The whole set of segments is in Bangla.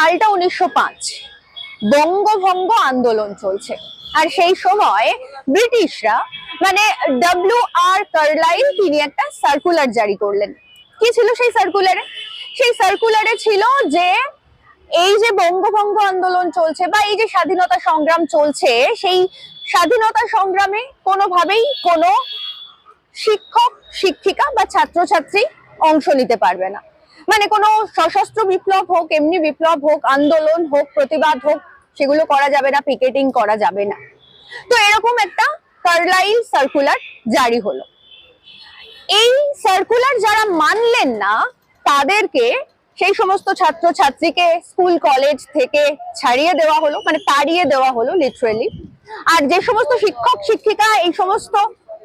সালটা 1905, বঙ্গভঙ্গ আন্দোলন চলছে। আর সেই সময় ব্রিটিশরা মানে W.R. কার্লাইল তিনি একটা সার্কুলার জারি করলেন। কি ছিল সেই সার্কুলারে? সেই সার্কুলারে ছিল যে এই যে বঙ্গভঙ্গ আন্দোলন চলছে বা এই যে স্বাধীনতা সংগ্রাম চলছে, সেই স্বাধীনতা সংগ্রামে কোনোভাবেই কোনো শিক্ষক শিক্ষিকা বা ছাত্রছাত্রী অংশ নিতে পারবে না। মানে কোনো সশস্ত্র বিপ্লব হোক, এমনি বিপ্লব হোক, আন্দোলন হোক, প্রতিবাদ হোক, সেগুলো করা যাবে না, পিকেটিং করা যাবে না। তো এরকম একটা কার্লাইল সার্কুলার জারি হলো। এই সার্কুলার যারা মানলেন না তাদেরকে, সেই সমস্ত ছাত্রছাত্রীকে স্কুল কলেজ থেকে ছাড়িয়ে দেওয়া হলো, মানে তাড়িয়ে দেওয়া হলো লিটারেলি। আর যে সমস্ত শিক্ষক শিক্ষিকা এই সমস্ত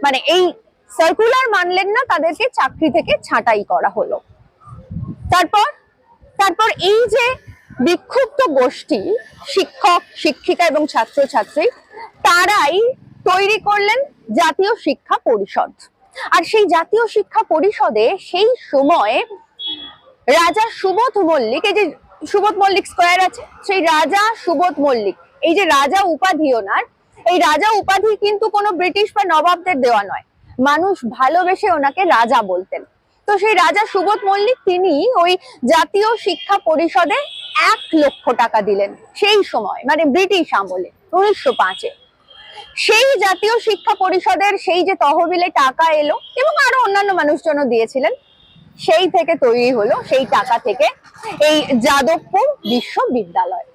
মানে এই সার্কুলার মানলেন না তাদেরকে চাকরি থেকে ছাঁটাই করা হলো। তারপর এই যে বিক্ষুব্ধ গোষ্ঠী শিক্ষক শিক্ষিকা এবং ছাত্রছাত্রী, তারাই তৈরি করলেন জাতীয় শিক্ষা পরিষদ। আর সেই জাতীয় শিক্ষা পরিষদে সেই সময়ে রাজা সুবোধ মল্লিক, এই যে সুবোধ মল্লিক স্কোয়ার আছে, সেই রাজা সুবোধ মল্লিক, এই যে রাজা উপাধি ওনার, এই রাজা উপাধি কিন্তু কোনো ব্রিটিশ বা নবাবদের দেওয়া নয়, মানুষ ভালোবেসে ওনাকে রাজা বলতেন। তো সেই রাজা সুবোধ মল্লিক তিনি ওই জাতীয় শিক্ষা পরিষদে 1,00,000 টাকা দিলেন সেই সময়, মানে ব্রিটিশ আমলে 1905-এ। সেই জাতীয় শিক্ষা পরিষদের সেই যে তহবিলে টাকা এলো এবং আরো অন্যান্য মানুষজনও দিয়েছিলেন, সেই থেকে তৈরি হলো, সেই টাকা থেকে এই যাদবপুর বিশ্ববিদ্যালয়।